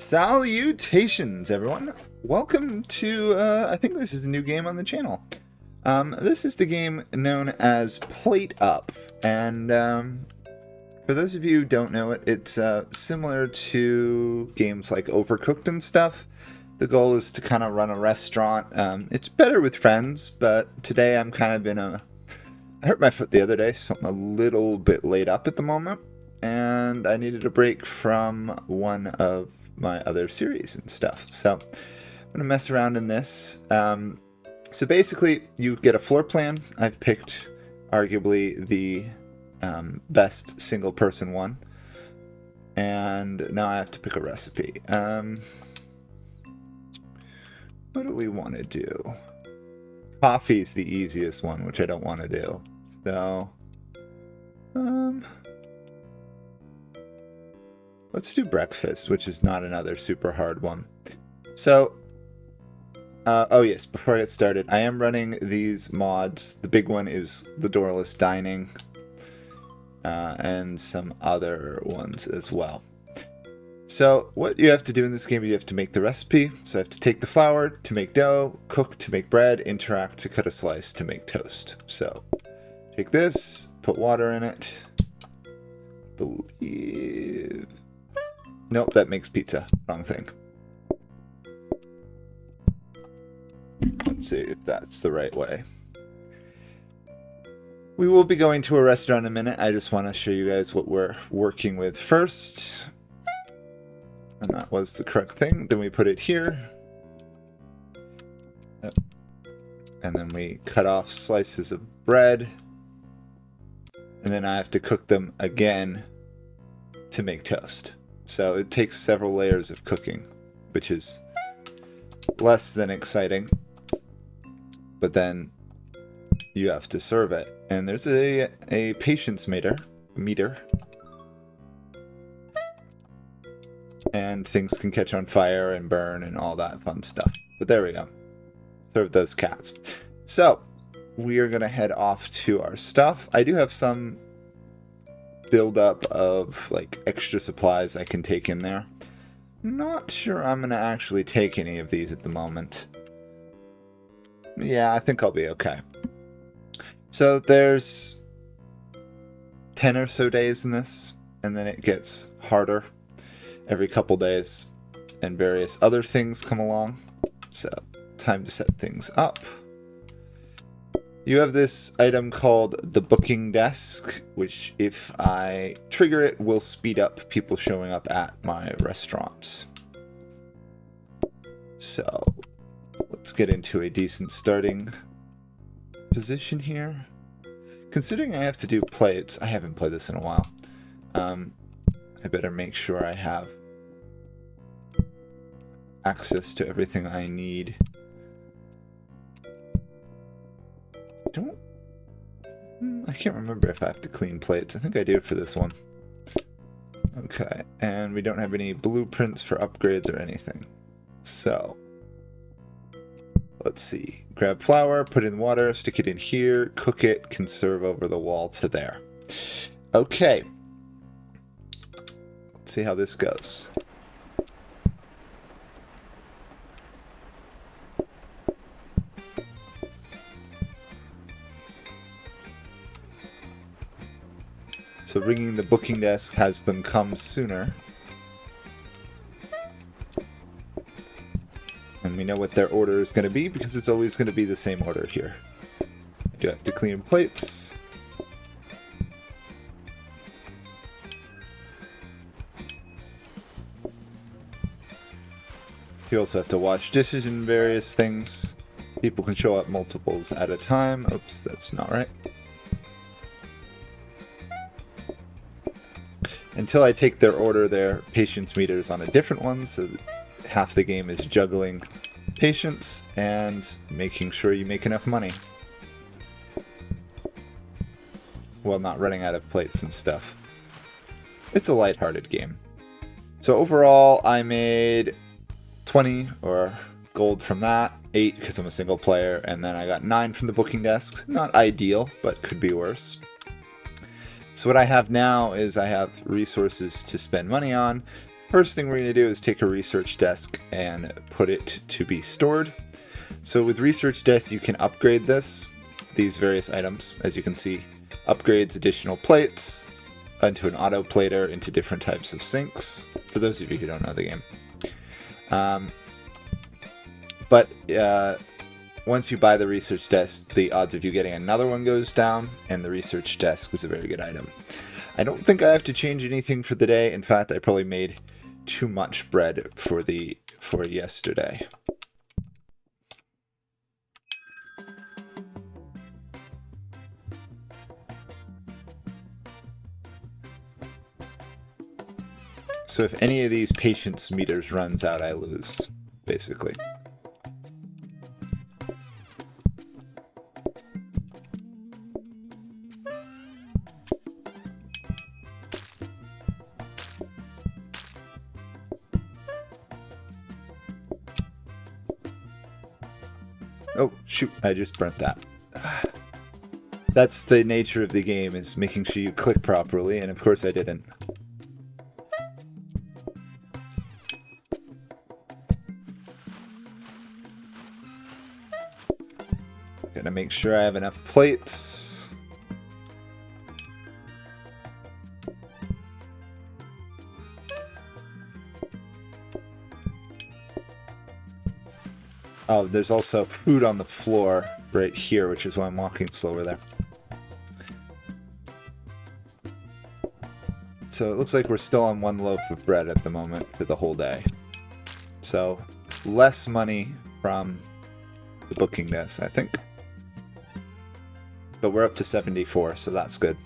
Salutations, everyone! Welcome to, I think this is a new game on the channel. This is the game known as Plateup, and for those of you who don't know it, it's similar to games like Overcooked and stuff. The goal is to kind of run a restaurant. It's better with friends, but today I'm kind of in a... I hurt my foot the other day, so I'm a little bit laid up at the moment, and I needed a break from one of my other series and stuff. So I'm gonna mess around in this. So basically, you get a floor plan. I've picked arguably the best single person one, and now I have to pick a recipe. What do we want to do? Coffee's the easiest one, which I don't want to do. So let's do breakfast, which is not another super hard one. So, oh yes, before I get started, I am running these mods. The big one is the doorless dining, and some other ones as well. So what you have to do in this game, you have to make the recipe. So I have to take the flour to make dough, cook to make bread, interact to cut a slice to make toast. So take this, put water in it. Believe... Nope, that makes pizza. Wrong thing. Let's see if that's the right way. We will be going to a restaurant in a minute. I just want to show you guys what we're working with first. And that was the correct thing. Then we put it here. Yep. And then we cut off slices of bread. And then I have to cook them again to make toast. So it takes several layers of cooking, which is less than exciting. But then you have to serve it. And there's a patience meter. And things can catch on fire and burn and all that fun stuff. But there we go. Serve those cats. So we are going to head off to our stuff. I do have some buildup of like extra supplies I can take in there. Not sure I'm going to actually take any of these at the moment. Yeah, I think I'll be okay. So there's 10 or so days in this, and then it gets harder every couple days, and various other things come along. So time to set things up. You have this item called the booking desk, which if I trigger it will speed up people showing up at my restaurant. So let's get into a decent starting position here. Considering I have to do plates, I haven't played this in a while. I better make sure I have access to everything I need. I can't remember if I have to clean plates. I think I do for this one. Okay, and we don't have any blueprints for upgrades or anything. So, let's see. Grab flour, put in water, stick it in here, cook it, conserve over the wall to there. Okay. Let's see how this goes. So ringing the booking desk has them come sooner. And we know what their order is going to be because it's always going to be the same order here. I do have to clean plates. You also have to wash dishes and various things. People can show up multiples at a time. Oops, that's not right. Until I take their order, their patience meter is on a different one, so half the game is juggling patience and making sure you make enough money. While not running out of plates and stuff. It's a lighthearted game. So overall, I made 20 or gold from that, 8 because I'm a single player, and then I got 9 from the booking desk. Not ideal, but could be worse. So what I have now is I have resources to spend money on. First thing we're going to do is take a research desk and put it to be stored. So with research desks, you can upgrade these various items, as you can see. Upgrades additional plates into an auto plater, into different types of sinks, for those of you who don't know the game. But once you buy the research desk, the odds of you getting another one goes down, and the research desk is a very good item. I don't think I have to change anything for the day. In fact, I probably made too much bread for yesterday. So if any of these patience meters runs out, I lose, basically. Oh, shoot, I just burnt that. That's the nature of the game, is making sure you click properly, and of course I didn't. Gotta make sure I have enough plates. Oh, there's also food on the floor right here, which is why I'm walking slower there. So it looks like we're still on 1 loaf of bread at the moment for the whole day. So less money from the booking desk, I think. But we're up to 74, so that's good.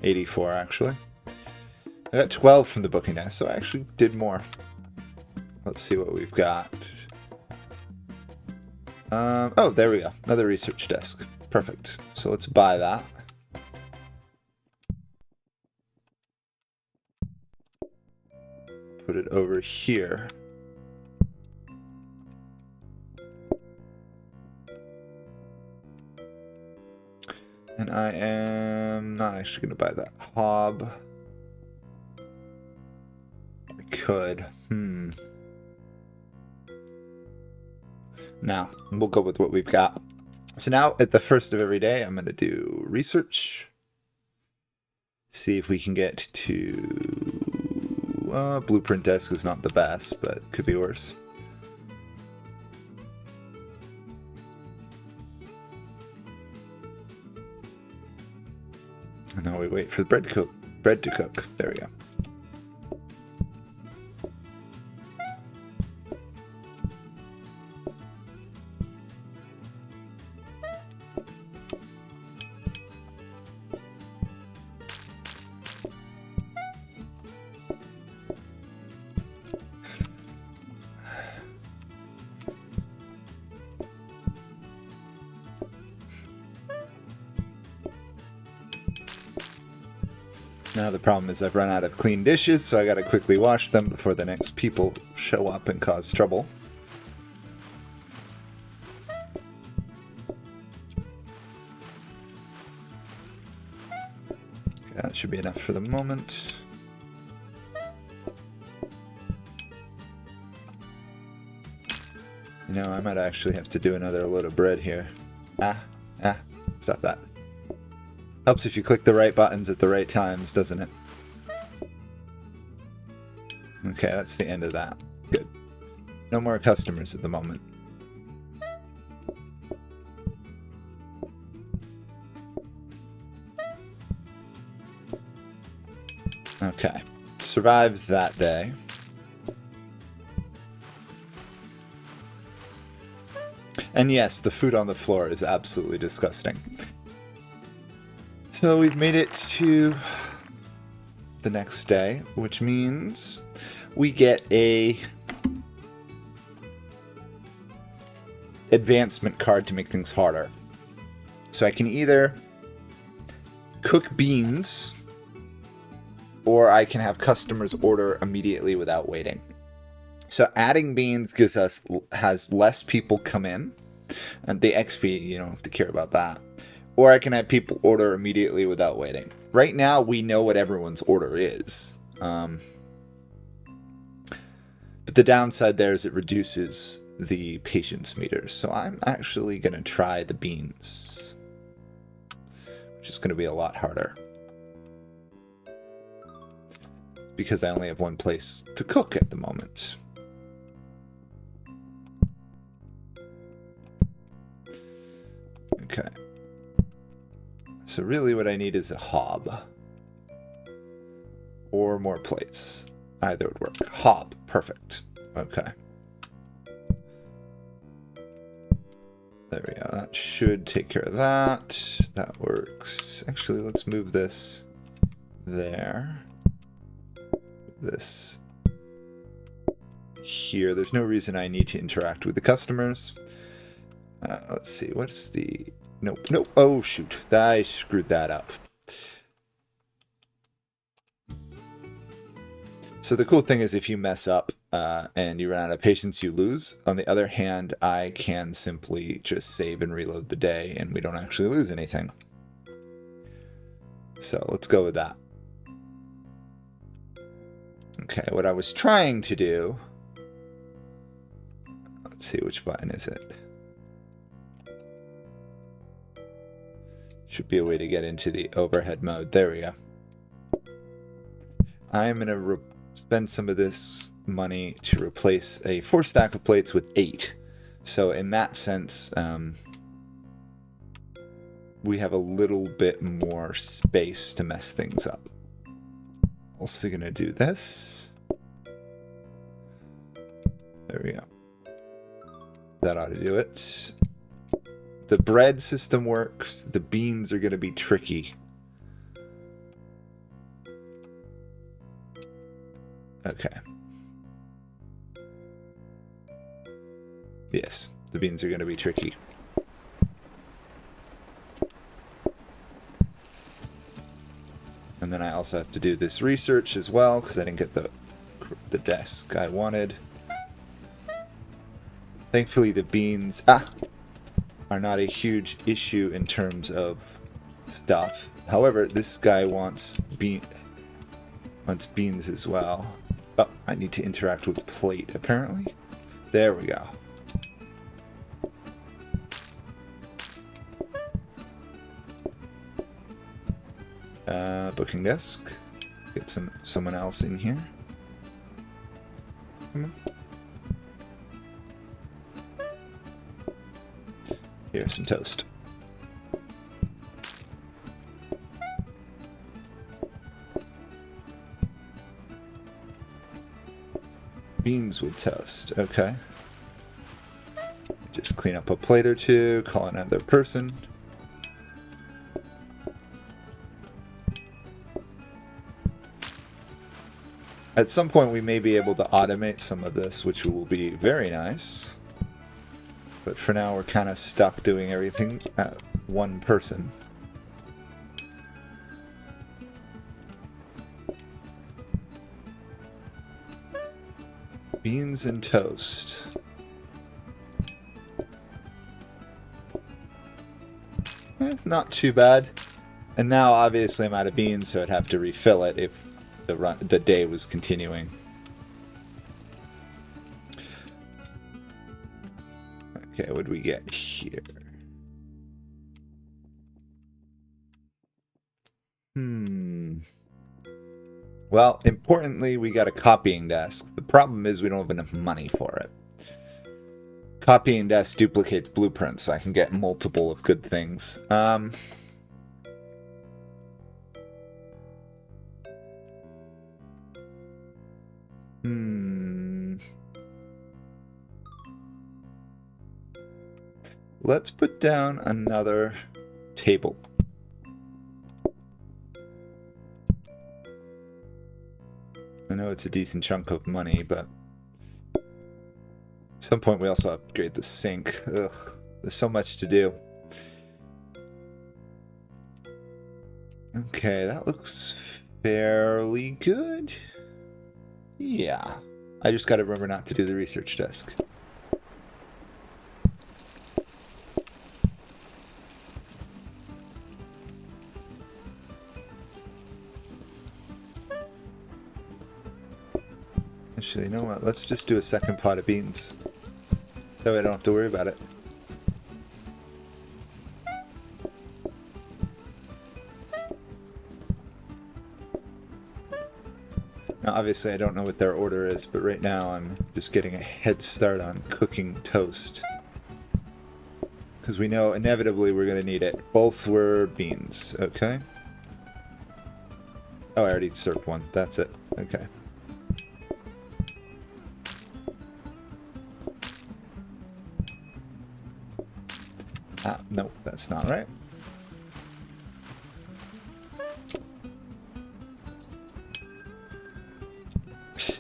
84, actually. I got 12 from the booking desk, so I actually did more. Let's see what we've got. Oh, there we go. Another research desk. Perfect. So let's buy that. Put it over here. And I am not actually going to buy that hob. I could. Now, we'll go with what we've got. So now, at the first of every day, I'm going to do research. See if we can get to... blueprint desk is not the best, but it could be worse. And now we wait for the bread to cook. There we go. Now the problem is I've run out of clean dishes, so I gotta quickly wash them before the next people show up and cause trouble. Okay, that should be enough for the moment. You know, I might actually have to do another load of bread here. Stop that. Helps if you click the right buttons at the right times, doesn't it? Okay, that's the end of that. Good. No more customers at the moment. Okay. Survives that day. And yes, the food on the floor is absolutely disgusting. So we've made it to the next day, which means we get a advancement card to make things harder. So I can either cook beans, or I can have customers order immediately without waiting. So adding beans has less people come in, and the XP, you don't have to care about that. Or I can have people order immediately without waiting. Right now, we know what everyone's order is. the downside there is it reduces the patience meters. So I'm actually going to try the beans, which is going to be a lot harder because I only have one place to cook at the moment. Okay. So really what I need is a hob. Or more plates. Either would work. Hob. Perfect. Okay. There we go. That should take care of that. That works. Actually, let's move this there. This here. There's no reason I need to interact with the customers. Let's see. What's the... Nope. Nope. Oh, shoot. I screwed that up. So the cool thing is if you mess up and you run out of patience, you lose. On the other hand, I can simply just save and reload the day and we don't actually lose anything. So let's go with that. Okay, what I was trying to do... Let's see, which button is it? Should be a way to get into the overhead mode. There we go. I'm going to spend some of this money to replace a 4 stack of plates with 8. So in that sense, we have a little bit more space to mess things up. Also going to do this. There we go. That ought to do it. The bread system works. The beans are going to be tricky. Okay. Yes, the beans are going to be tricky. And then I also have to do this research as well because I didn't get the desk I wanted. Thankfully, the beans are not a huge issue in terms of stuff. However, this guy wants beans as well. Oh, I need to interact with plate, apparently. There we go. Booking desk. Get someone else in here. Come on. Here's some toast. Beans with toast. Okay. Just clean up a plate or two, call another person. At some point we may be able to automate some of this, which will be very nice. But for now we're kind of stuck doing everything at one person. Beans and toast. Not too bad. And now obviously I'm out of beans, so I'd have to refill it if the day was continuing. Okay, what do we get here? Well, importantly, we got a copying desk. The problem is we don't have enough money for it. Copying desk duplicates blueprints, so I can get multiple of good things. Let's put down another table. I know it's a decent chunk of money, but at some point we also upgrade the sink. Ugh, there's so much to do. Okay, that looks fairly good. Yeah. I just gotta remember not to do the research desk. Actually, you know what? Let's just do a second pot of beans. That way I don't have to worry about it. Now, obviously, I don't know what their order is, but right now I'm just getting a head start on cooking toast. Because we know inevitably we're going to need it. Both were beans, okay? Oh, I already served one. That's it. Okay. Ah, nope, that's not right.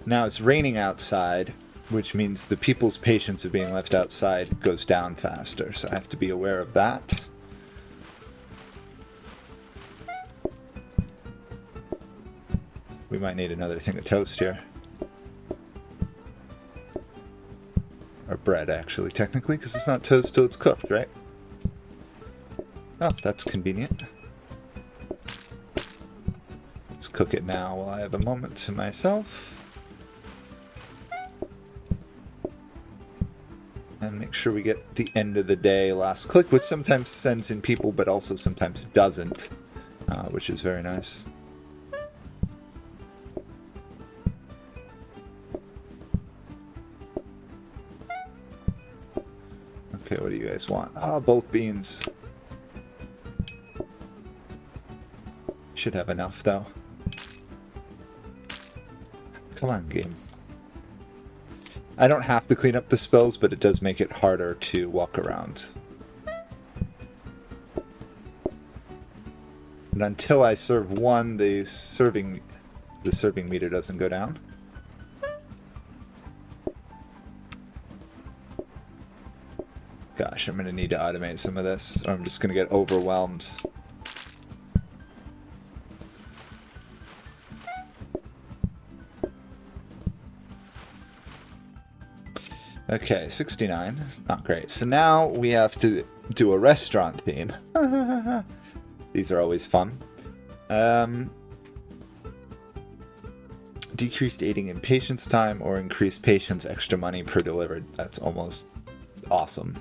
Now it's raining outside, which means the people's patience of being left outside goes down faster, so I have to be aware of that. We might need another thing of toast here. Or bread, actually, technically, because it's not toast till it's cooked, right? Oh, that's convenient. Let's cook it now while I have a moment to myself. And make sure we get the end of the day last click, which sometimes sends in people, but also sometimes doesn't, which is very nice. Okay, what do you guys want? Ah, both beans. Should have enough, though. Come on, game. I don't have to clean up the spills, but it does make it harder to walk around. And until I serve one, the serving meter doesn't go down. Gosh, I'm going to need to automate some of this, or I'm just going to get overwhelmed. Okay, 69. Not great. So now we have to do a restaurant theme. These are always fun. Decreased aiding in patience time or increased patience extra money per delivered. That's almost awesome.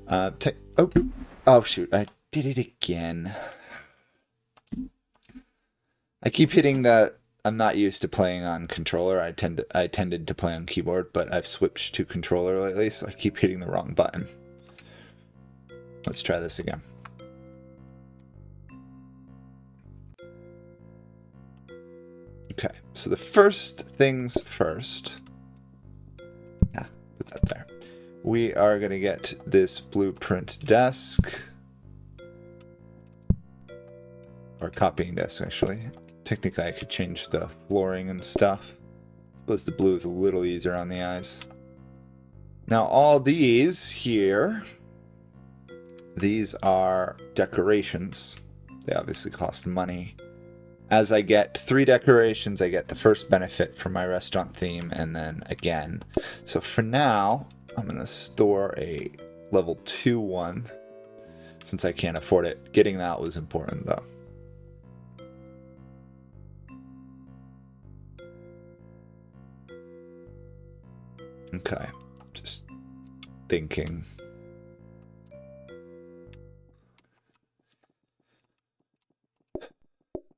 Oh shoot, I did it again. I keep hitting the... I'm not used to playing on controller. I tended to play on keyboard, but I've switched to controller lately, so I keep hitting the wrong button. Let's try this again. Okay, so the first things first. Yeah, put that there. We are going to get this blueprint desk. Or copying desk, actually. Technically, I could change the flooring and stuff. I suppose the blue is a little easier on the eyes. Now, all these here, these are decorations. They obviously cost money. As I get 3 decorations, I get the first benefit from my restaurant theme, and then again. So for now, I'm going to store a level 2 one, since I can't afford it. Getting that was important, though. Okay, just thinking.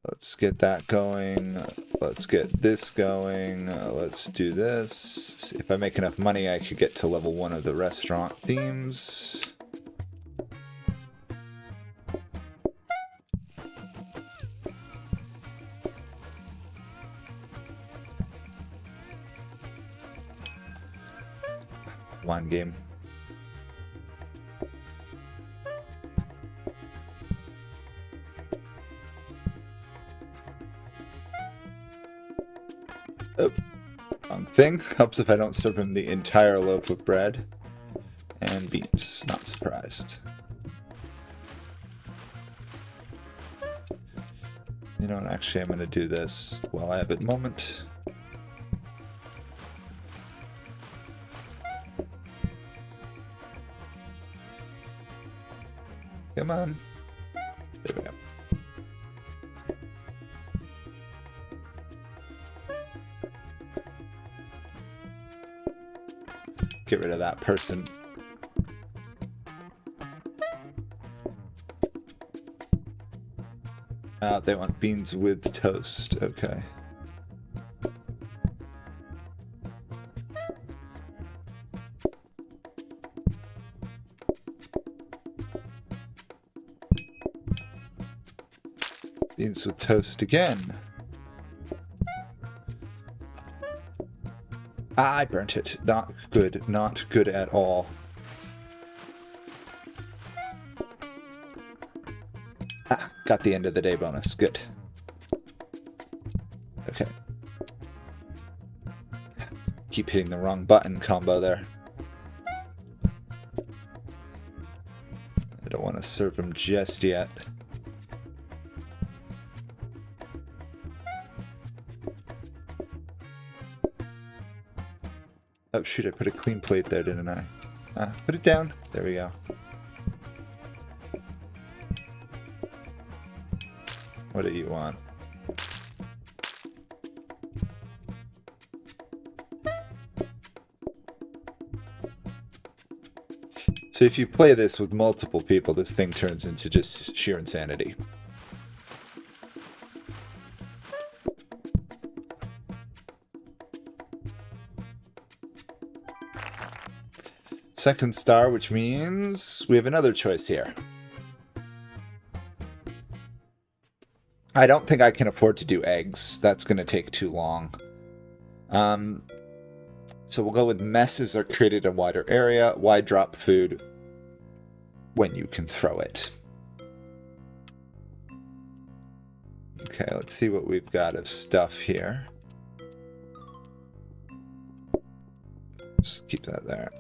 Let's get that going. Let's get this going. Let's do this. If I make enough money, I could get to level 1 of the restaurant themes. One game. Oh, wrong thing. Helps if I don't serve him the entire loaf of bread and beans. Not surprised. You know what? Actually, I'm going to do this while I have a moment. Come on. There we go. get rid of that person. They want beans with toast. Okay. Beans with toast again. Ah, I burnt it. Not good. Not good at all. Ah, got the end of the day bonus. Good. Okay. Keep hitting the wrong button combo there. I don't want to serve him just yet. Oh shoot, I put a clean plate there, didn't I? Put it down. There we go. What do you want? So if you play this with multiple people, this thing turns into just sheer insanity. Second star, which means we have another choice here. I don't think I can afford to do eggs. That's going to take too long. So we'll go with messes are created in a wider area. Why drop food when you can throw it? Okay, let's see what we've got of stuff here. Just keep that there.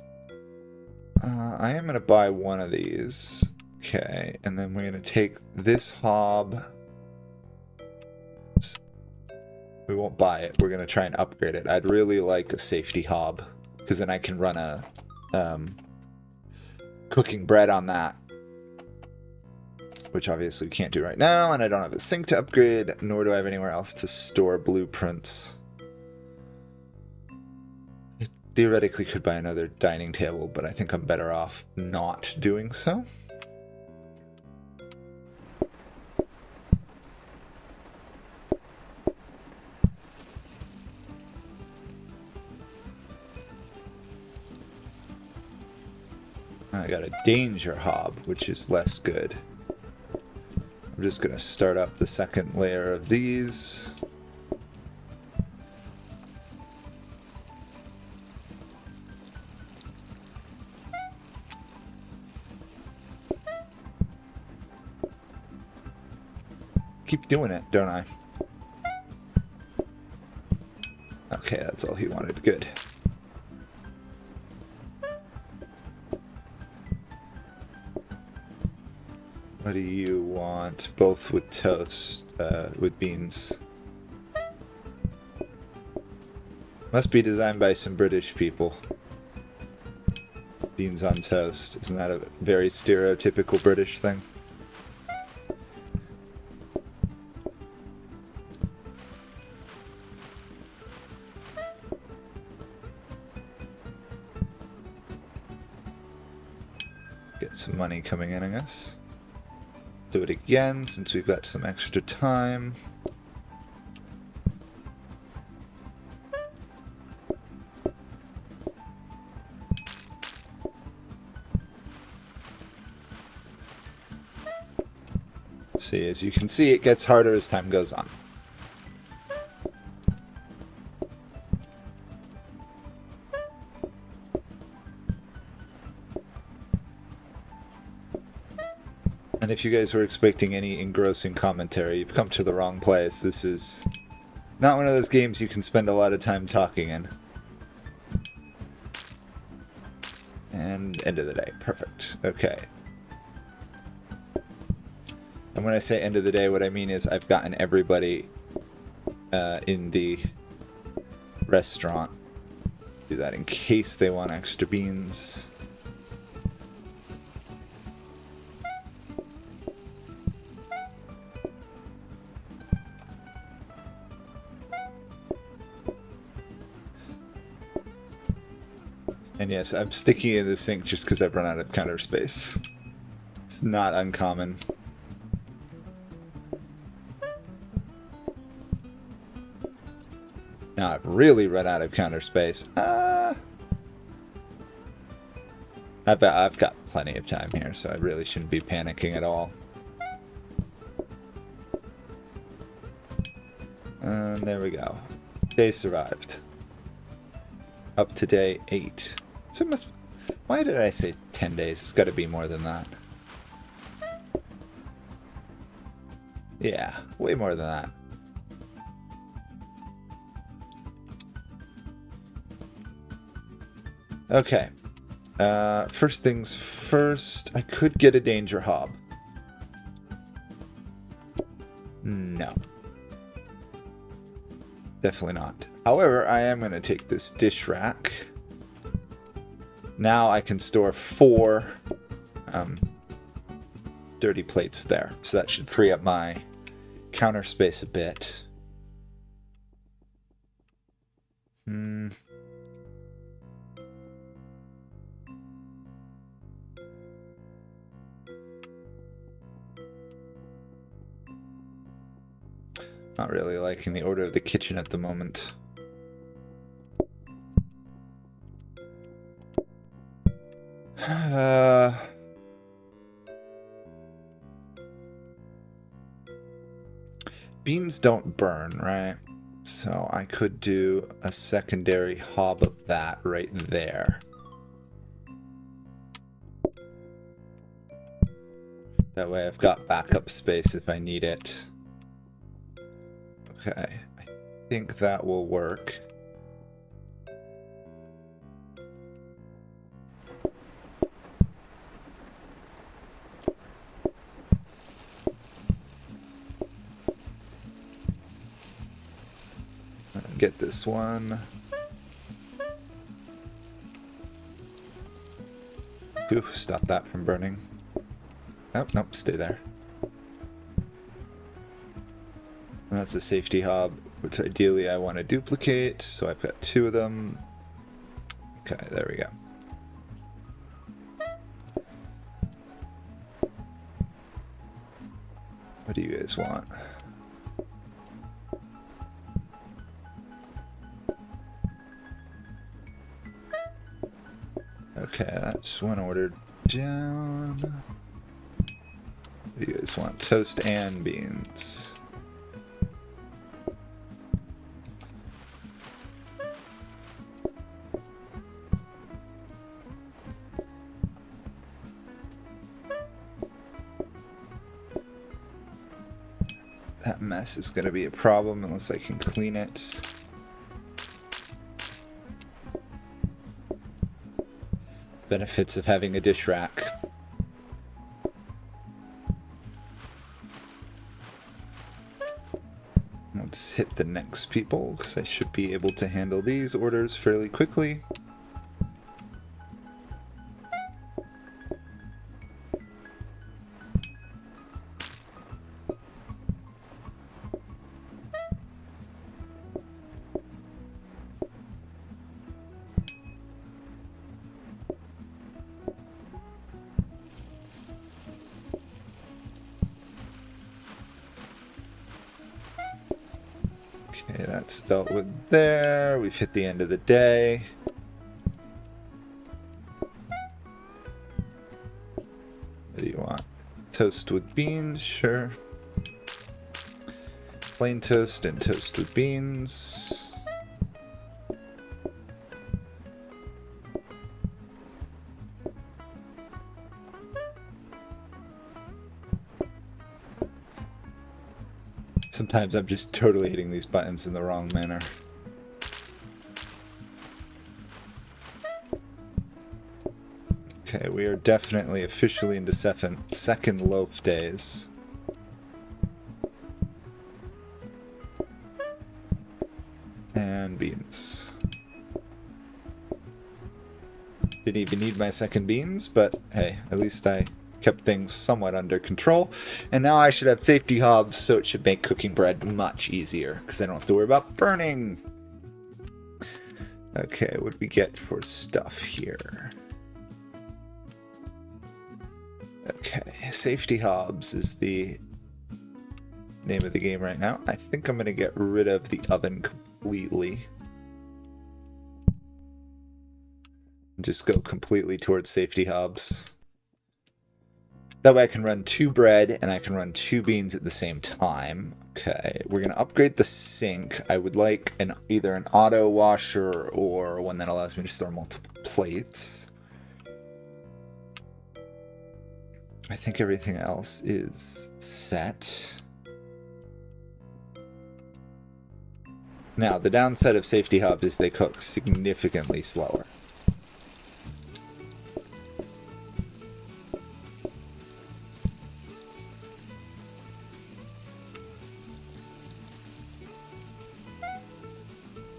I am going to buy one of these. Okay, and then we're going to take this hob. Oops. We won't buy it. We're going to try and upgrade it. I'd really like a safety hob, because then I can run a cooking bread on that, which obviously we can't do right now, and I don't have a sink to upgrade, nor do I have anywhere else to store blueprints. Theoretically could buy another dining table, but I think I'm better off not doing so. I got a danger hob, which is less good. I'm just going to start up the second layer of these. Keep doing it, don't I? Okay, that's all he wanted. Good. What do you want? Both with toast, with beans. Must be designed by some British people. Beans on toast. Isn't that a very stereotypical British thing? Get some money coming in, I guess. Do it again since we've got some extra time. See, as you can see, it gets harder as time goes on. And if you guys were expecting any engrossing commentary, you've come to the wrong place. This is not one of those games you can spend a lot of time talking in. And end of the day. Perfect. Okay. And when I say end of the day, what I mean is I've gotten everybody in the restaurant. Do that in case they want extra beans. And yes, I'm sticking in the sink just because I've run out of counter space. It's not uncommon. Now I've really run out of counter space. I've got plenty of time here, so I really shouldn't be panicking at all. And there we go. Day survived. Up to day 8. So it must... Why did I say 10 days? It's got to be more than that. Yeah, way more than that. Okay. First things first, I could get a danger hob. No. Definitely not. However, I am going to take this dish rack. Now I can store 4 dirty plates there. So that should free up my counter space a bit. Not really liking the order of the kitchen at the moment. Beans don't burn, right? So I could do a secondary hob of that right there. That way I've got backup space if I need it. Okay, I think that will work. Get this one. Ooh, stop that from burning. Oh, nope, stay there. And that's a safety hob, which ideally I want to duplicate, so I've got 2 of them. Okay, there we go. What do you guys want? Okay, that's one order down. What do you guys want? Toast and beans. That mess is going to be a problem unless I can clean it. Benefits of having a dish rack. Let's hit the next people, because I should be able to handle these orders fairly quickly. Okay, that's dealt with there. We've hit the end of the day. What do you want? Toast with beans? Sure. Plain toast and toast with beans. Sometimes I'm just totally hitting these buttons in the wrong manner. Okay, we are definitely officially into second loaf days. And beans. Didn't even need my second beans, but hey, at least I kept things somewhat under control. And now I should have safety hobs, so it should make cooking bread much easier, because I don't have to worry about burning. Okay, what do we get for stuff here? Okay, safety hobs is the name of the game right now. I think I'm going to get rid of the oven completely. Just go completely towards safety hobs. That way I can run 2 bread and I can run 2 beans at the same time. Okay, we're going to upgrade the sink. I would like either an auto washer or one that allows me to store multiple plates. I think everything else is set. Now, the downside of safety hub is they cook significantly slower.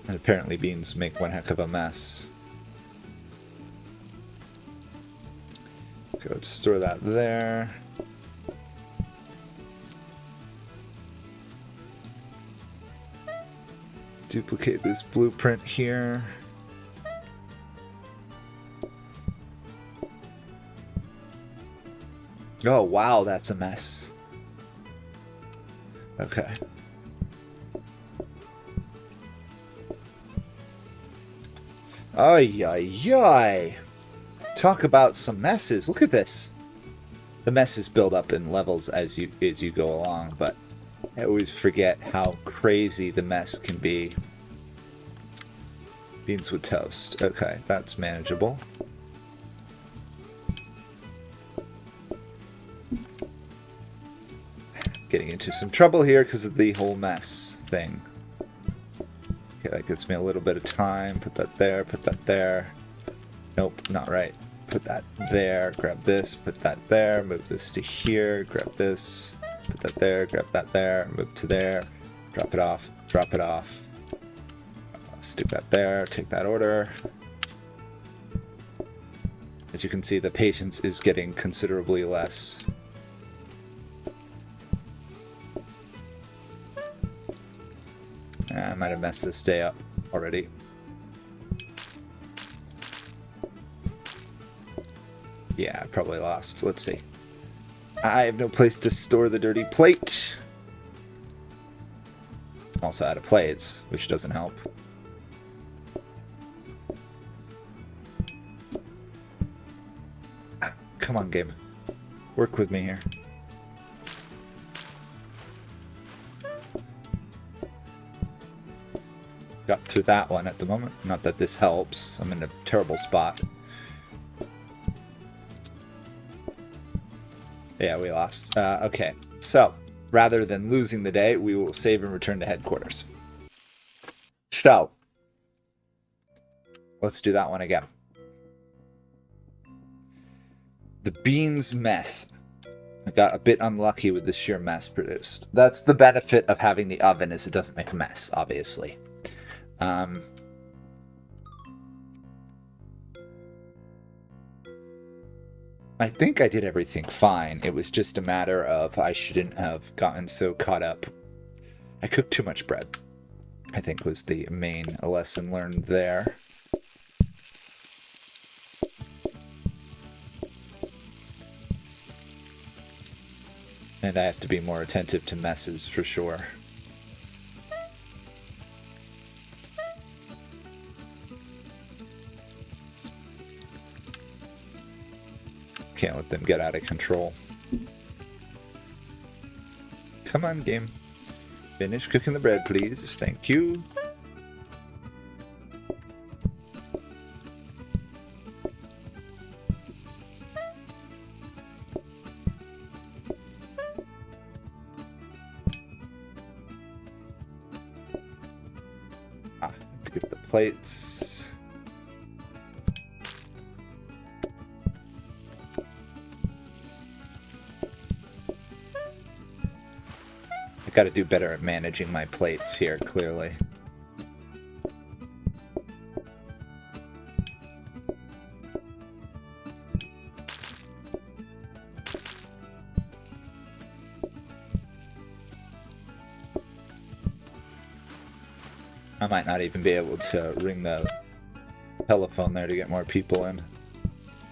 And apparently beans make one heck of a mess. Okay, let's store that there. Duplicate this blueprint here. Oh, wow, that's a mess. Okay. Ay, ay, ay. Talk about some messes. Look at this. The messes build up in levels as you go along, but I always forget how crazy the mess can be. Beans with toast. Okay, that's manageable. Getting into some trouble here because of the whole mess thing. Okay, that gets me a little bit of time. Put that there, put that there. Nope, not right. Put that there, grab this, put that there, move this to here, grab this, put that there, grab that there, move to there, drop it off, stick that there, take that order. As you can see, the patience is getting considerably less. I might have messed this day up already. Yeah, I probably lost. Let's see. I have no place to store the dirty plate. I'm also out of plates, which doesn't help. Come on, game. Work with me here. Got through that one at the moment. Not that this helps. I'm in a terrible spot. Yeah, we lost. Okay, so rather than losing the day, we will save and return to headquarters. So, let's do that one again. The beans mess. I got a bit unlucky with the sheer mess produced. That's the benefit of having the oven, is it doesn't make a mess, obviously. I think I did everything fine. It was just a matter of I shouldn't have gotten so caught up. I cooked too much bread, I think was the main lesson learned there. And I have to be more attentive to messes for sure. Can't let them get out of control. Come on, game. Finish cooking the bread, please. Thank you. To get the plates. Got to do better at managing my plates here, clearly. I might not even be able to ring the telephone there to get more people in.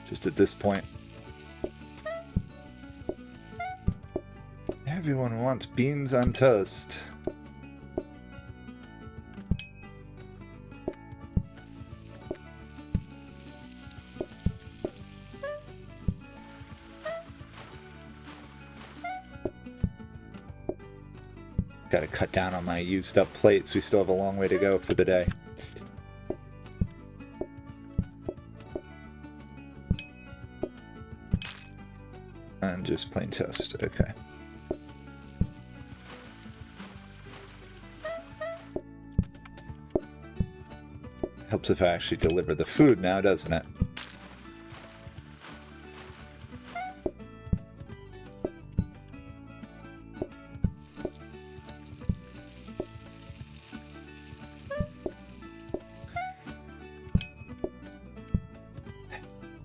Just at this point. Everyone wants beans on toast. Gotta cut down on my used up plates. We still have a long way to go for the day. And just plain toast. Okay. Helps if I actually deliver the food now, doesn't it?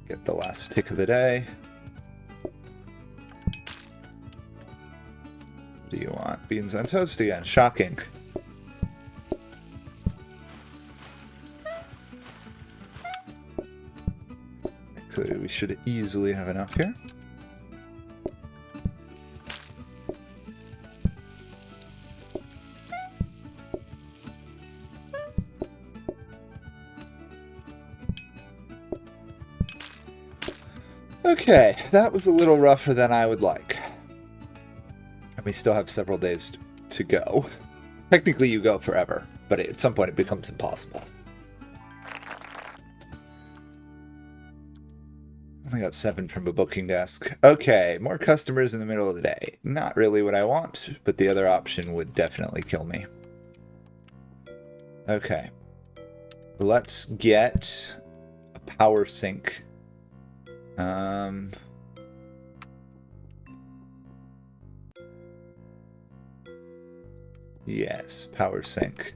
Get the last tick of the day. What do you want? Beans on toast again. Shocking. We should easily have enough here. Okay, that was a little rougher than I would like. And we still have several days to go. Technically you go forever, but at some point it becomes impossible. I got 7 from a booking desk. Okay, more customers in the middle of the day. Not really what I want, but the other option would definitely kill me. Okay. Let's get a power sink. Yes, power sink.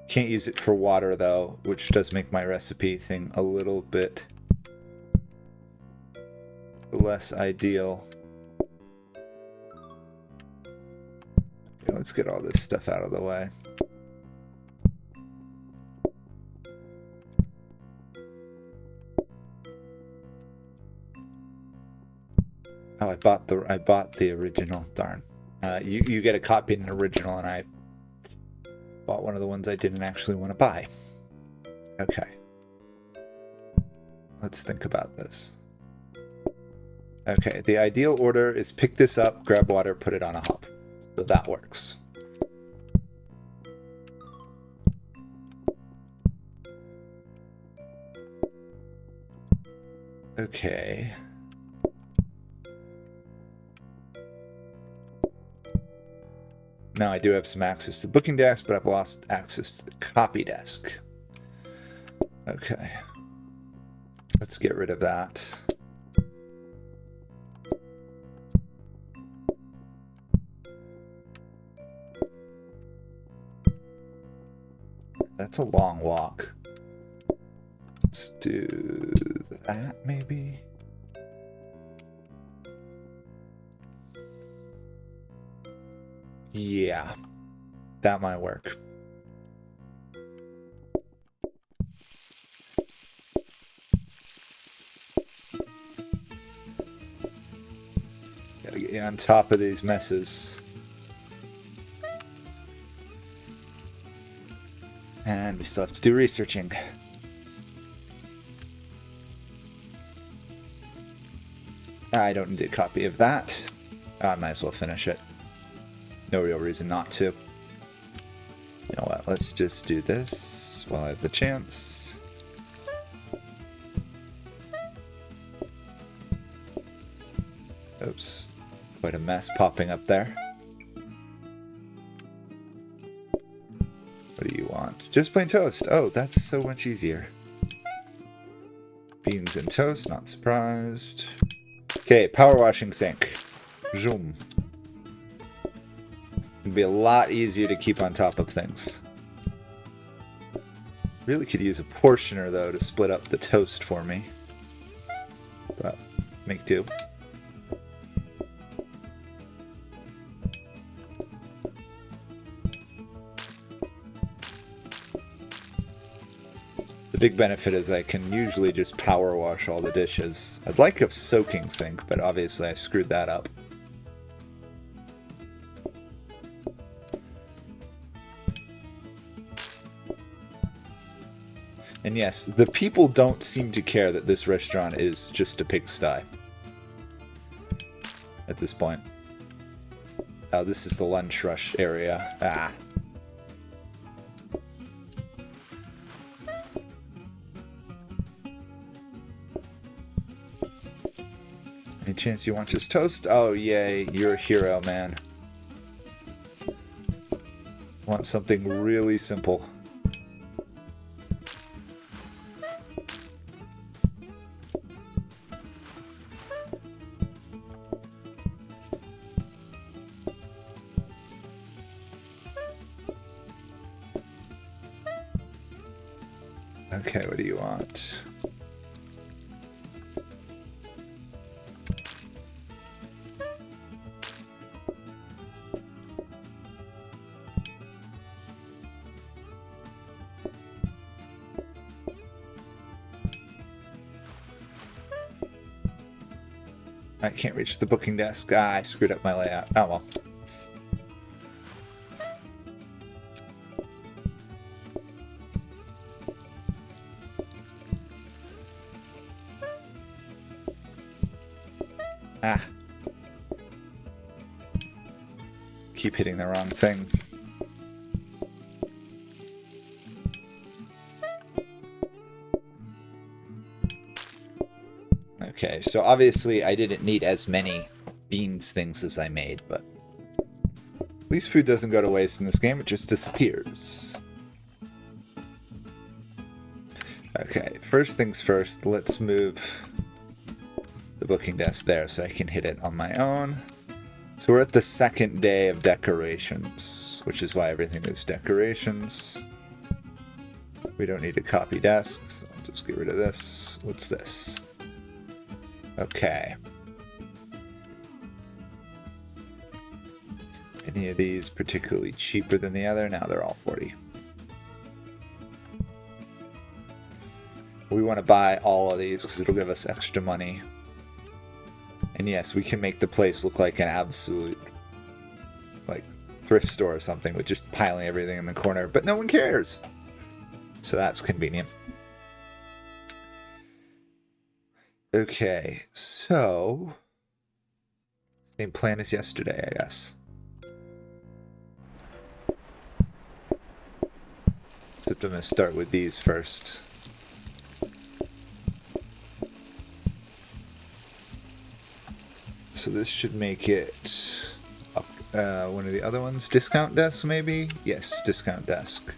Can't use it for water, though, which does make my recipe thing a little bit less ideal. Okay, let's get all this stuff out of the way. Oh, I bought the original. Darn. You get a copy of an original, and I bought one of the ones I didn't actually want to buy. Okay. Let's think about this. Okay, the ideal order is pick this up, grab water, put it on a hop. So that works. Okay. Now I do have some access to the booking desk, but I've lost access to the copy desk. Okay. Let's get rid of that. That's a long walk. Let's do that, maybe. Yeah, that might work. Gotta get you on top of these messes. And we still have to do researching. I don't need a copy of that. I might as well finish it. No real reason not to. You know what? Let's just do this while I have the chance. Oops. Quite a mess popping up there. What do you want? Just plain toast. Oh, that's so much easier. Beans and toast, not surprised. Okay, power washing sink. Zoom. It'd be a lot easier to keep on top of things. Really could use a portioner, though, to split up the toast for me. But, make do. The big benefit is I can usually just power wash all the dishes. I'd like a soaking sink, but obviously I screwed that up. And yes, the people don't seem to care that this restaurant is just a pigsty at this point. Oh, this is the lunch rush area. Ah. Any chance you want this toast? Oh, yay. You're a hero, man. Want something really simple. Okay, what do you want? I can't reach the booking desk. Ah, I screwed up my layout. Oh well. Ah. Keep hitting the wrong thing. Okay, so obviously I didn't need as many beans things as I made, but at least food doesn't go to waste in this game, it just disappears. Okay, first things first, let's move the booking desk there so I can hit it on my own. So we're at the second day of decorations, which is why everything is decorations. We don't need to copy desks, so I'll just get rid of this. What's this? Okay. Any of these particularly cheaper than the other? Now they're all 40. We want to buy all of these because it'll give us extra money. And yes, we can make the place look like an absolute, like, thrift store or something with just piling everything in the corner, but no one cares. So that's convenient. Okay, so same plan as yesterday, I guess. Except I'm going to start with these first. So this should make it one of the other ones. Discount desk, maybe? Yes, discount desk.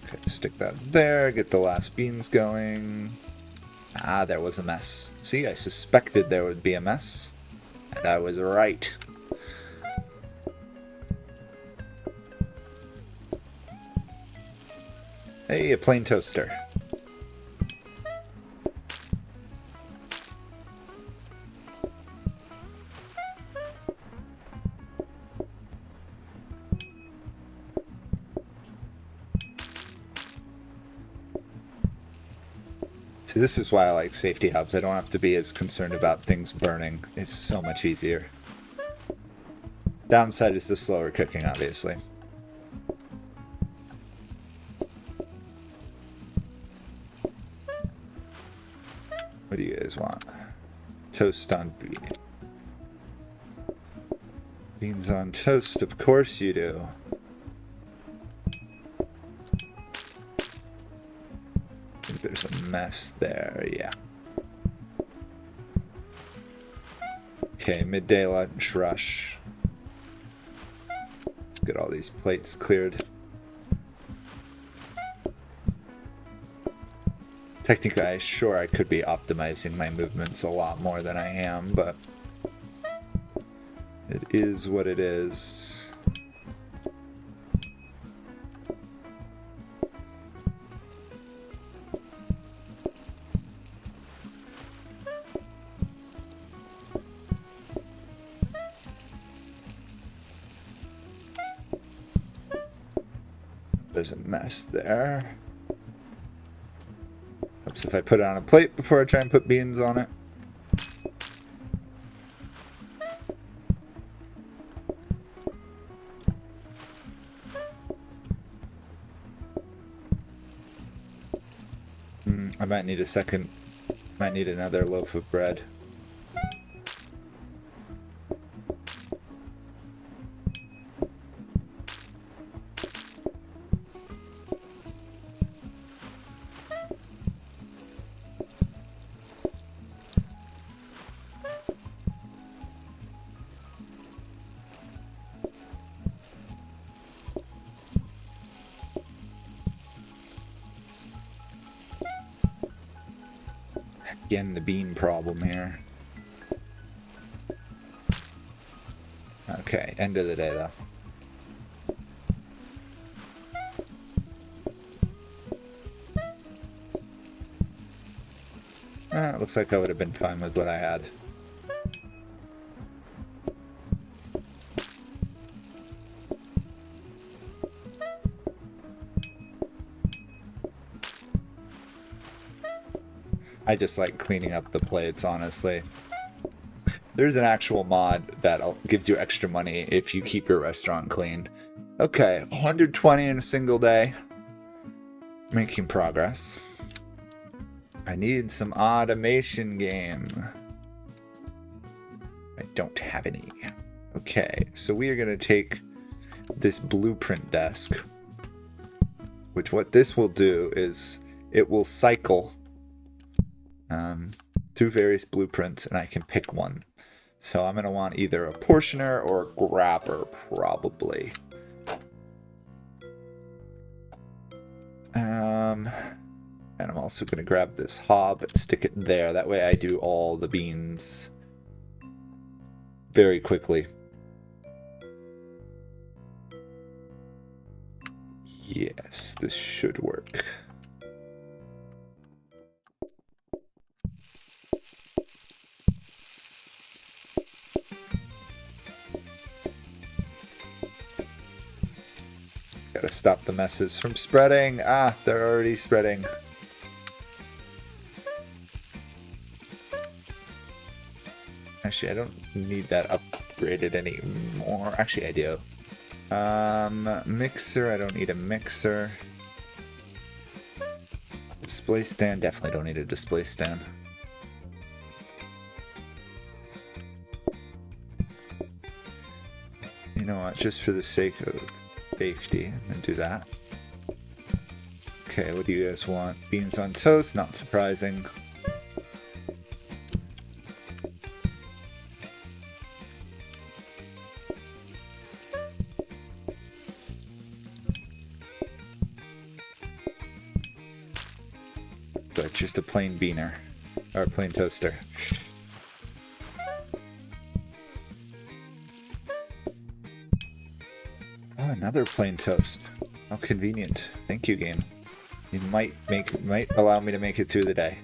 Okay, stick that there, get the last beans going. Ah, there was a mess. See, I suspected there would be a mess, and I was right. Hey, a plain toaster. See, this is why I like safety hubs. I don't have to be as concerned about things burning. It's so much easier. Downside is the slower cooking, obviously. What do you guys want? Toast on bean. Beans on toast, of course you do. I think there's a mess there, yeah. Okay, midday lunch rush. Let's get all these plates cleared. Technically, sure, I could be optimizing my movements a lot more than I am, but it is what it is. There's a mess there. Helps if I put it on a plate before I try and put beans on it. I might need might need another loaf of bread. Again, the bean problem here. Okay, end of the day though. It looks like I would have been fine with what I had. I just like cleaning up the plates, honestly. There's an actual mod that gives you extra money if you keep your restaurant cleaned. Okay, 120 in a single day. Making progress. I need some automation game. I don't have any. Okay, so we are going to take this blueprint desk, which what this will do is it will cycle through various blueprints, and I can pick one. So I'm going to want either a portioner or a grabber, probably. And I'm also going to grab this hob and stick it there. That way I do all the beans very quickly. Yes, this should work. Gotta stop the messes from spreading. Ah, they're already spreading. Actually, I don't need that upgraded anymore. Actually, I do. Mixer, I don't need a mixer. Display stand, definitely don't need a display stand. You know what, just for the sake of safety, I'm gonna do that. Okay, what do you guys want? Beans on toast, not surprising. But just a plain beaner, or a plain toaster. Oh, another plain toast. How convenient. Thank you, game. You might allow me to make it through the day.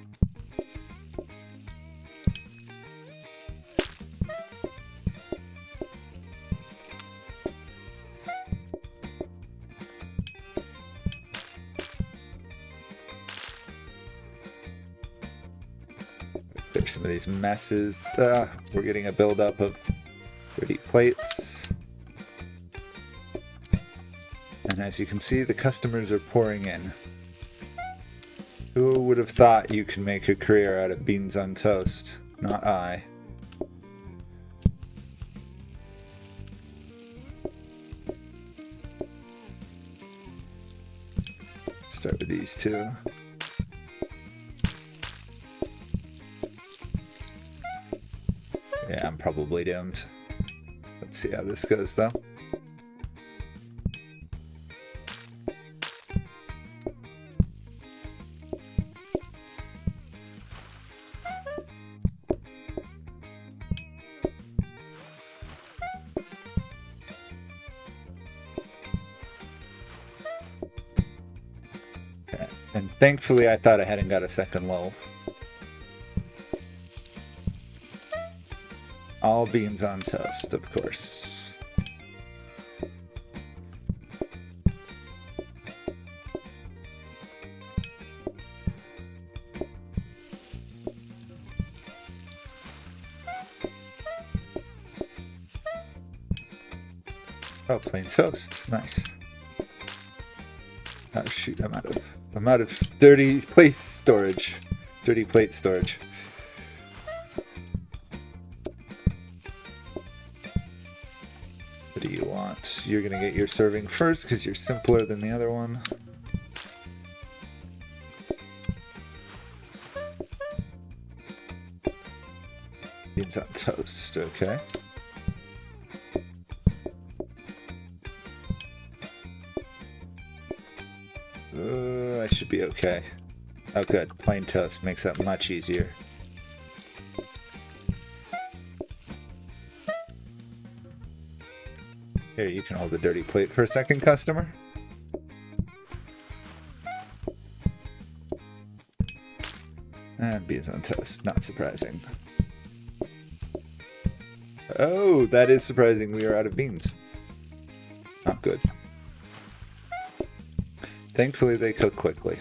Clear some of these messes. We're getting a buildup of dirty plates. And as you can see, the customers are pouring in. Who would have thought you could make a career out of beans on toast? Not I. Start with these two. Yeah, I'm probably doomed. Let's see how this goes, though. Okay. And thankfully, I thought I hadn't got a second loaf. All beans on toast, of course. Oh, plain toast. Nice. Oh shoot, I'm out of dirty plate storage. Dirty plate storage. What do you want? You're gonna get your serving first because you're simpler than the other one. Beans on toast, okay. I should be okay. Oh good, plain toast makes that much easier. Here, you can hold the dirty plate for a second, customer. And beans on toast, not surprising. Oh, that is surprising. We are out of beans. Not good. Thankfully, they cook quickly.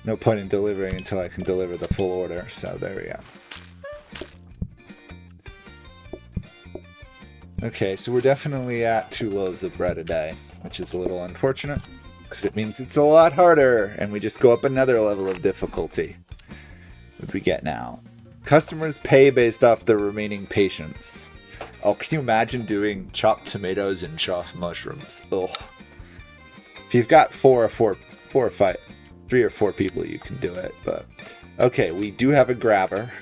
No point in delivering until I can deliver the full order, so there we go. Okay, so we're definitely at 2 loaves of bread a day, which is a little unfortunate, because it means it's a lot harder, and we just go up another level of difficulty. What do we get now? Customers pay based off their remaining patience. Oh, can you imagine doing chopped tomatoes and chopped mushrooms? Ugh. If you've got 3 or 4 people, you can do it, but... Okay, we do have a grabber.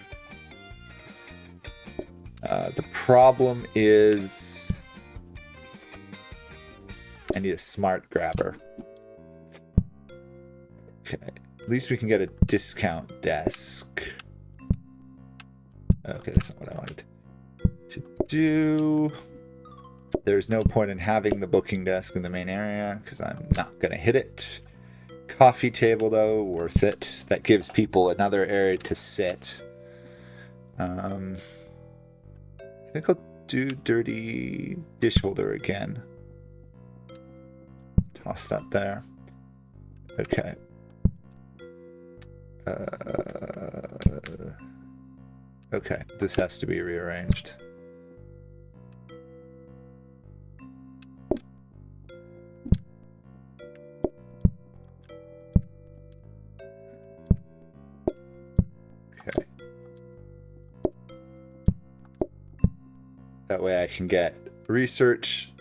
The problem is... I need a smart grabber. Okay, at least we can get a discount desk. Okay, that's not what I wanted to do. There's no point in having the booking desk in the main area because I'm not going to hit it. Coffee table, though, worth it. That gives people another area to sit. I think I'll do dirty dish holder again. Toss that there. Okay. Okay, this has to be rearranged. Okay. That way I can get research,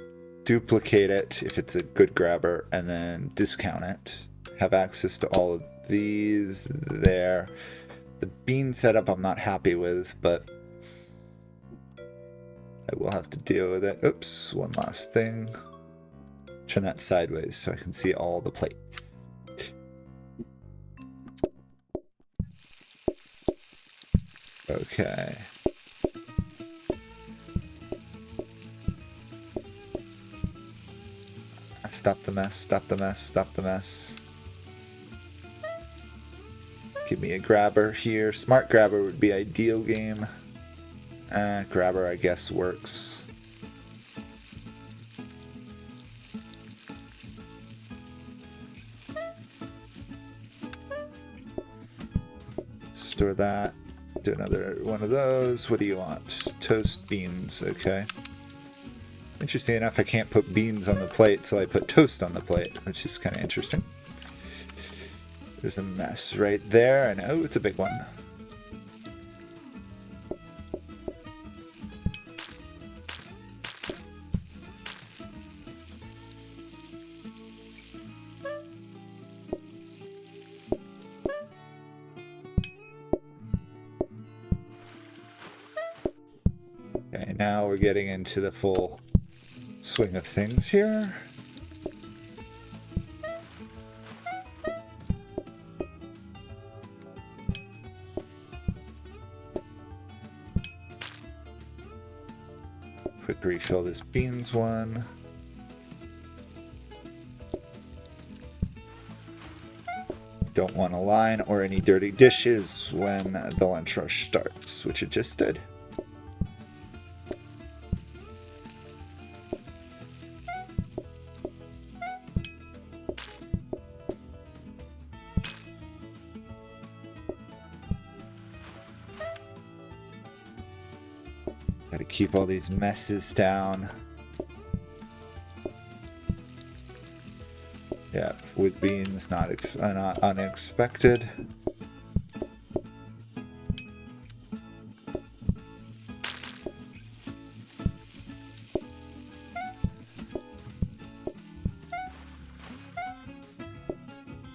duplicate it if it's a good grabber, and then discount it. Have access to all of these there. The bean setup I'm not happy with, but I will have to deal with it. Oops, one last thing. Turn that sideways so I can see all the plates. Okay. Stop the mess, stop the mess, stop the mess. Give me a grabber here. Smart grabber would be ideal game. Grabber, I guess, works. Store that. Do another one of those. What do you want? Toast beans, okay. Interesting enough, I can't put beans on the plate, so I put toast on the plate, which is kind of interesting. There's a mess right there, and oh, it's a big one. Okay, now we're getting into the full swing of things here. Quick refill this beans one. Don't want a line or any dirty dishes when the lunch rush starts, which it just did. Gotta keep all these messes down. Yeah, with beans, not unexpected.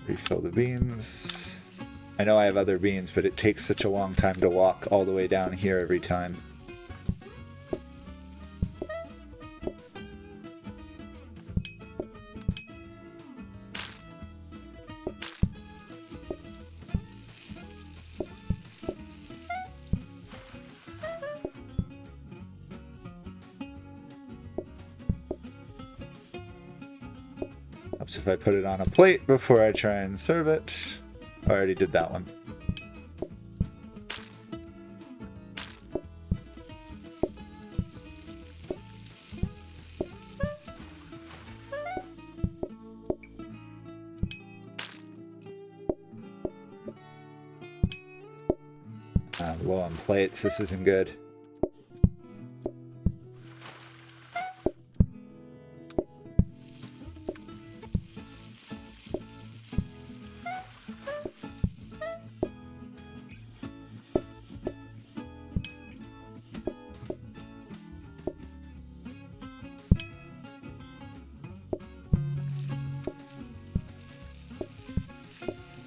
Refill the beans. I know I have other beans, but it takes such a long time to walk all the way down here every time. Helps if I put it on a plate before I try and serve it. I already did that one. Low on plates, this isn't good.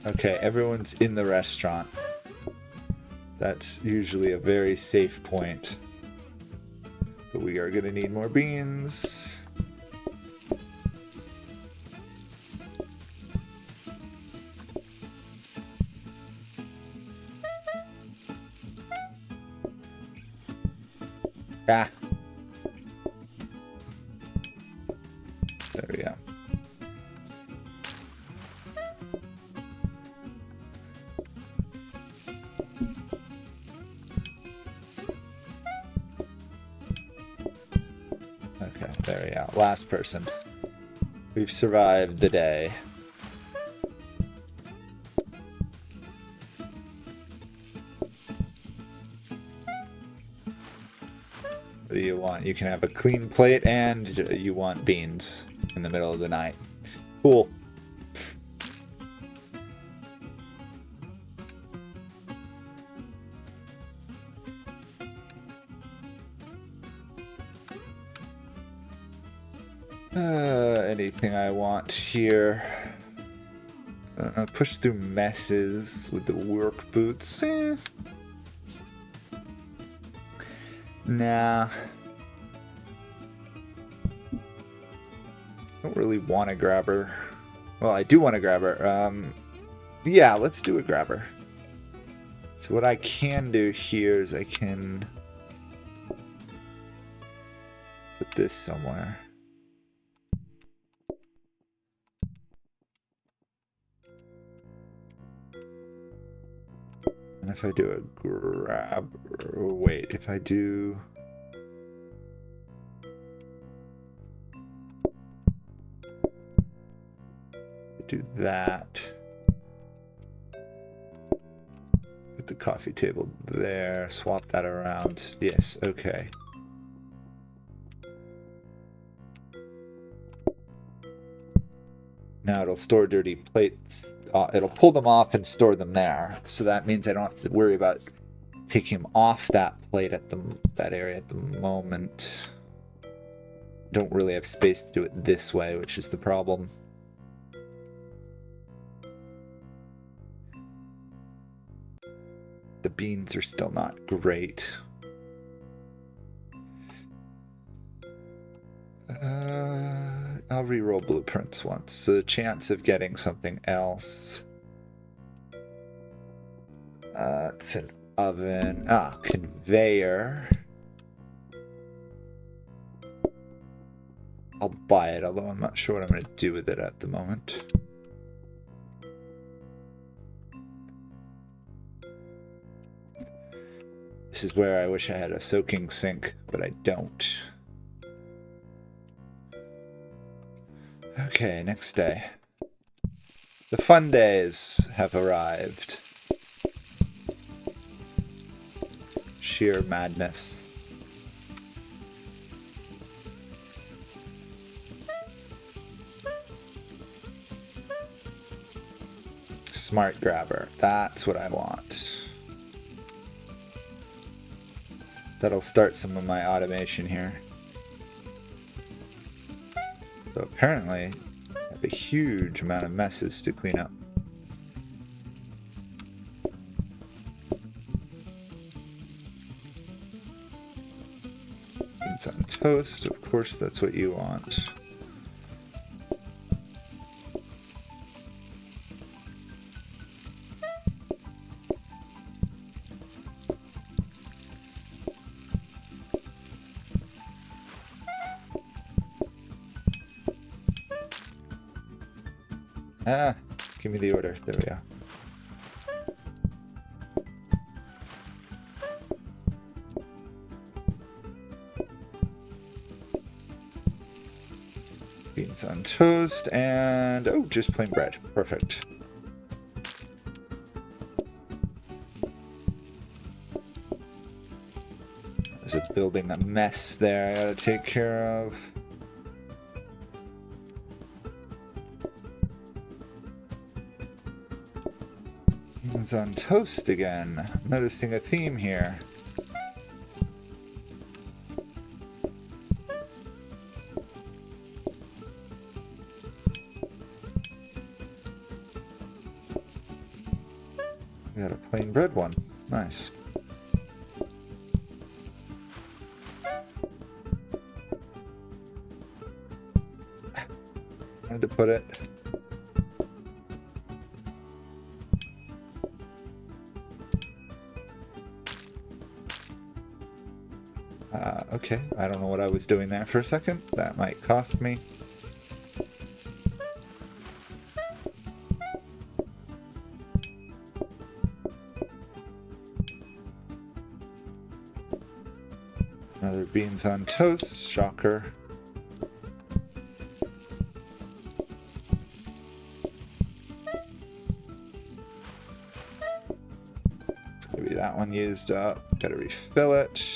Okay, everyone's in the restaurant. That's usually a very safe point. But we are gonna need more beans. Ah. There we go. Okay, there we go. Last person. We've survived the day. What do you want? You can have a clean plate and you want beans in the middle of the night. Cool. Anything I want here. Push through messes with the work boots. Nah. Don't really want to grab her. Well, I do want to grab her. Yeah, let's do a grabber. So what I can do here is I can put this somewhere. And if I do a grab, wait, if I do that, put the coffee table there, swap that around. Yes, okay. Now it'll store dirty plates. It'll pull them off and store them there. So that means I don't have to worry about taking them off that plate at that area at the moment. Don't really have space to do it this way, which is the problem. The beans are still not great. I'll re-roll blueprints once. So the chance of getting something else. It's an oven. Conveyor. I'll buy it, although I'm not sure what I'm going to do with it at the moment. This is where I wish I had a soaking sink, but I don't. Okay, next day. The fun days have arrived. Sheer madness. smart grabber. That's what I want. That'll start some of my automation here. So apparently, I have a huge amount of messes to clean up. Beans on toast, of course that's what you want. Ah, give me the order. There we go. Beans on toast and, oh, just plain bread. Perfect. There's a building a mess there I gotta take care of. Beans on toast again. Noticing a theme here. We got a plain bread one. Nice. Wanted to put it. Okay, I don't know what I was doing there for a second. That might cost me. Another beans on toast, shocker. It's gonna be that one used up. Gotta refill it.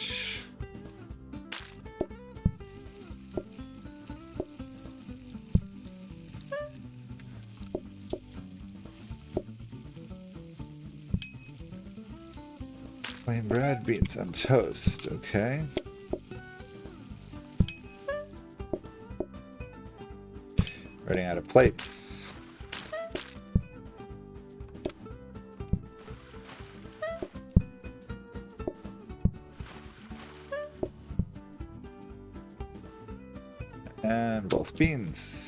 Plain bread, beans on toast, okay. Running out of plates. And both beans.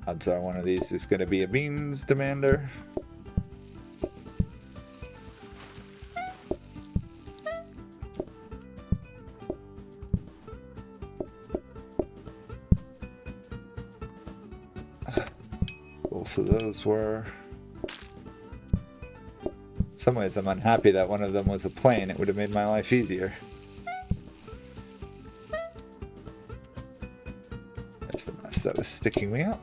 Odds are one of these is going to be a beans demander. Both of those were. In some ways I'm unhappy that one of them was a plain. It would have made my life easier. There's the mess that was sticking me up.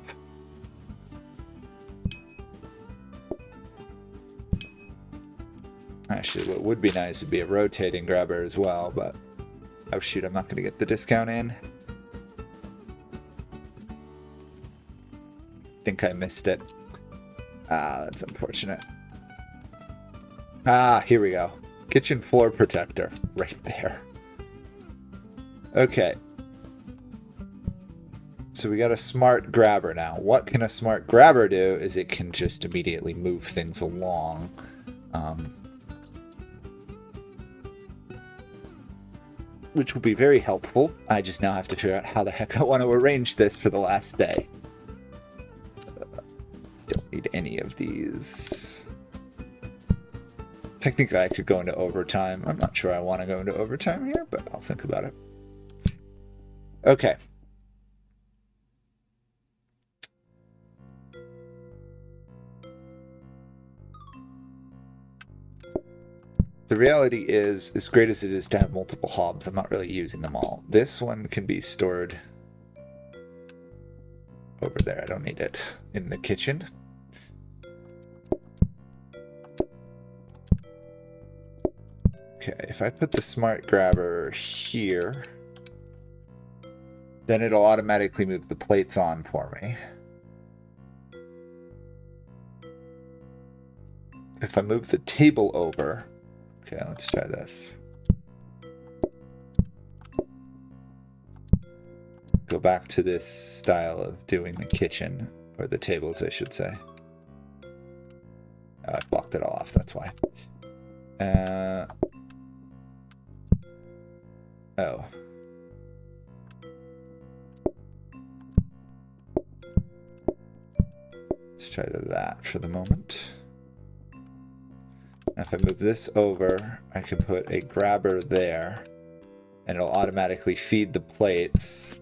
Actually, what would be nice would be a rotating grabber as well, but oh shoot, I'm not going to get the discount in. I think I missed it. Ah, that's unfortunate. Ah, here we go. Kitchen floor protector, right there. Okay. So we got a smart grabber now. What can a smart grabber do is it can just immediately move things along. Which will be very helpful. I just now have to figure out how the heck I want to arrange this for the last day. Don't need any of these. Technically, I could go into overtime. I'm not sure I want to go into overtime here, but I'll think about it. Okay. The reality is, as great as it is to have multiple hobs, I'm not really using them all. This one can be stored over there. I don't need it in the kitchen. Okay, if I put the smart grabber here, then it'll automatically move the plates on for me. If I move the table over, okay, let's try this. Go back to this style of doing the kitchen, or the tables, I should say. Oh, I blocked it all off, that's why. Oh. Let's try that for the moment. If I move this over, I can put a grabber there, and it'll automatically feed the plates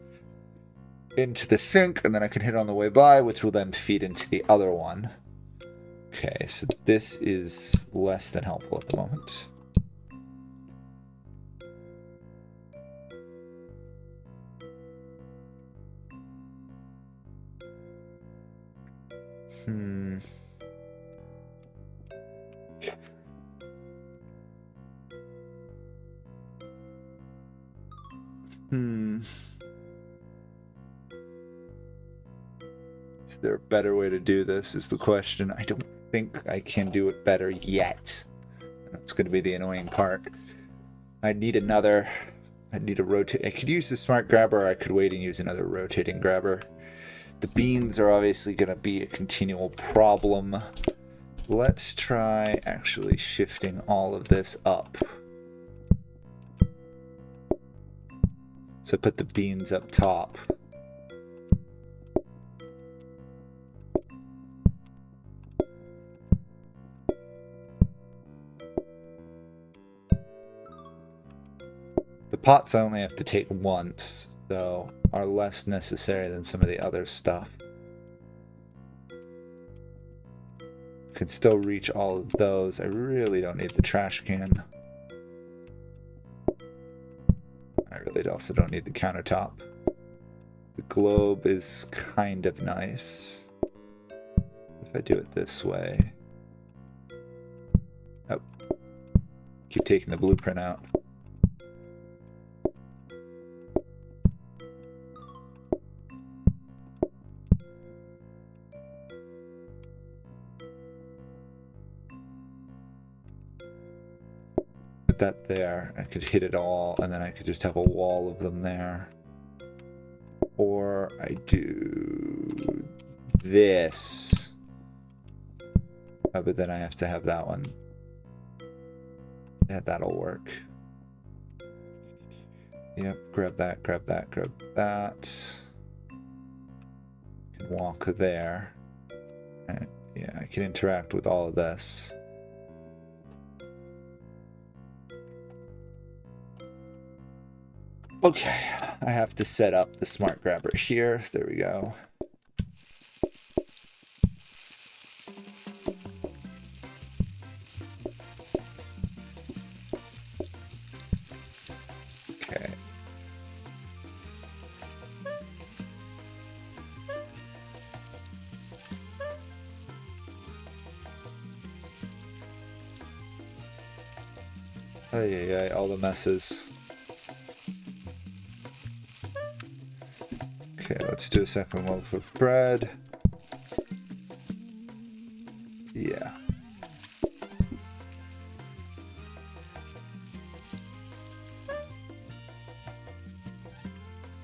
into the sink, and then I can hit on the way by, which will then feed into the other one. Okay, so this is less than helpful at the moment. Is there a better way to do this is the question. I don't think I can do it better yet. That's going to be the annoying part. I need a rotate. I could use the smart grabber, or I could wait and use another rotating grabber. The beans are obviously going to be a continual problem. Let's try actually shifting all of this up. So put the beans up top. The pots I only have to take once, so are less necessary than some of the other stuff. Can still reach all of those. I really don't need the trash can. I really also don't need the countertop. The globe is kind of nice. If I do it this way. Oh. Keep taking the blueprint out. That there, I could hit it all, and then I could just have a wall of them there. Or I do this. Oh, but then I have to have that one. Yeah, that'll work. Yep, grab that, grab that, grab that. Walk there. And yeah, I can interact with all of this. Okay, I have to set up the smart grabber here. There we go. Okay. Ay, all the messes. Okay, let's do a second loaf of bread. Yeah.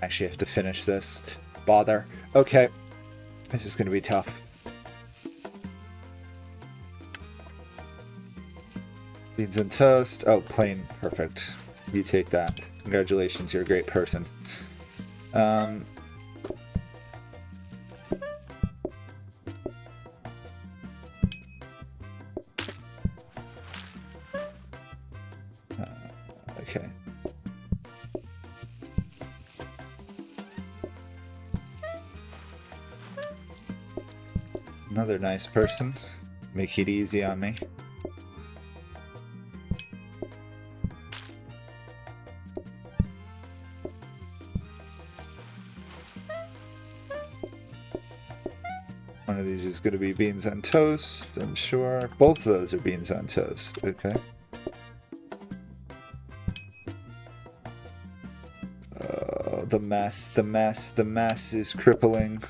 Actually, I have to finish this. Bother. Okay. This is going to be tough. Beans and toast. Oh, plain. Perfect. You take that. Congratulations, you're a great person. Okay. Another nice person. Make it easy on me. of these is going to be beans on toast, I'm sure. Both of those are beans on toast. Okay. The mess is crippling.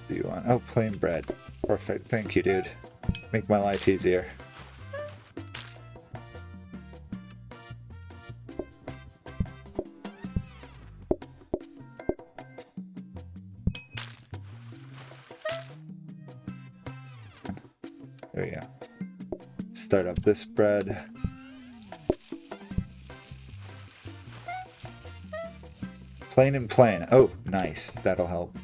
Do you want? Oh, plain bread. Perfect. Thank you, dude. Make my life easier. There we go. Start up this bread. Plain and plain. Oh, nice. That'll help.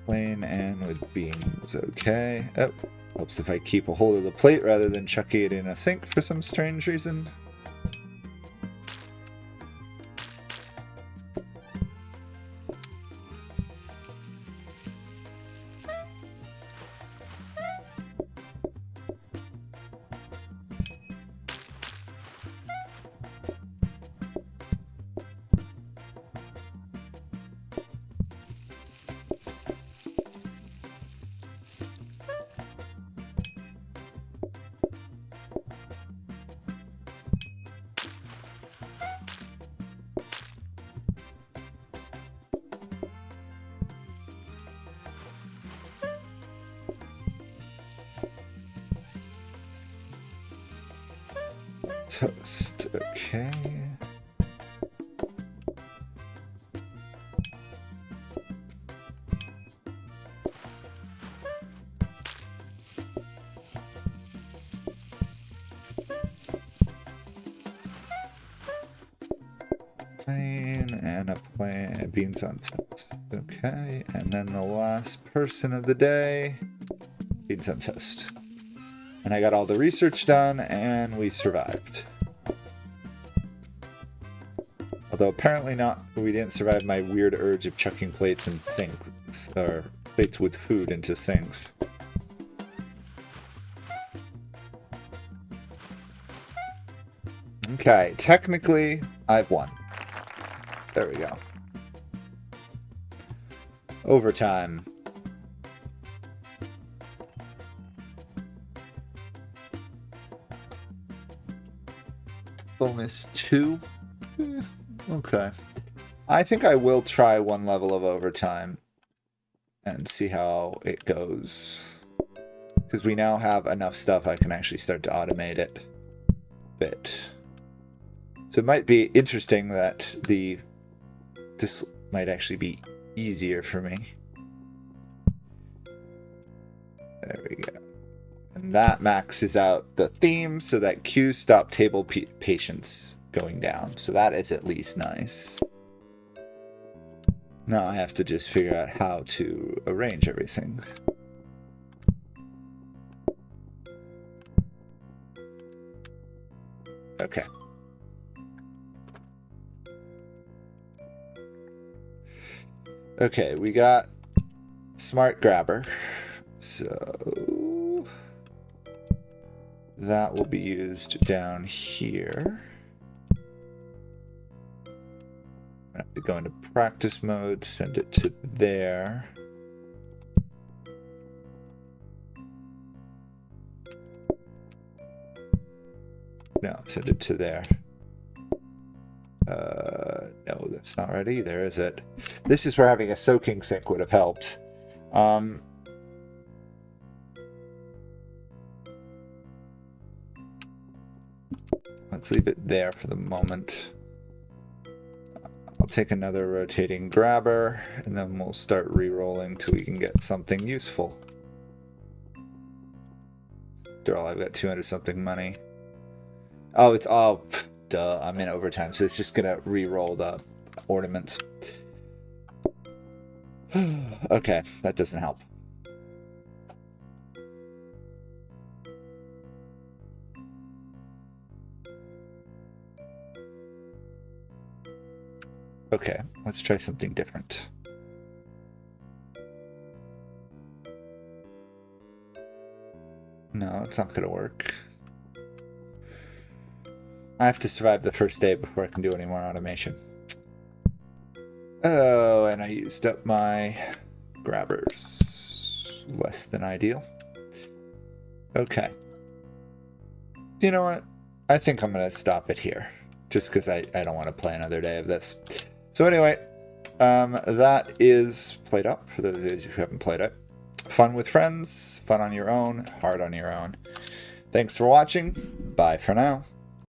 Plain and with beans. Okay. Oh, helps if I keep a hold of the plate rather than chucking it in a sink for some strange reason. Toast, okay. Plain and a plain beans on toast. Okay, and then the last person of the day, beans on toast. And I got all the research done, and we survived. Although apparently not, we didn't survive my weird urge of chucking plates in sinks, or plates with food into sinks. Okay, technically, I've won. There we go. Overtime. Bonus 2. Okay. I think I will try one level of overtime and see how it goes. Because we now have enough stuff I can actually start to automate it a bit. So it might be interesting that this might actually be easier for me. There we go. And that maxes out the theme so that cues stop table patience going down. So that is at least nice. Now I have to just figure out how to arrange everything. Okay. Okay, we got Smart Grabber. So that will be used down here. I have to go into practice mode, send it to there. No, send it to there. No, that's not right either, is it? This is where having a soaking sink would have helped. Let's leave it there for the moment. I'll take another rotating grabber, and then we'll start re-rolling till we can get something useful. After all, I've got 200 something money. Oh, it's all... duh, I'm in overtime, so it's just gonna re-roll the ornaments. Okay, that doesn't help. Okay, let's try something different. No, it's not gonna work. I have to survive the first day before I can do any more automation. Oh, and I used up my grabbers. Less than ideal. Okay. You know what? I think I'm going to stop it here. Just because I don't want to play another day of this. So anyway, that is Plateup, for those of you who haven't played it. Fun with friends, fun on your own, hard on your own. Thanks for watching. Bye for now.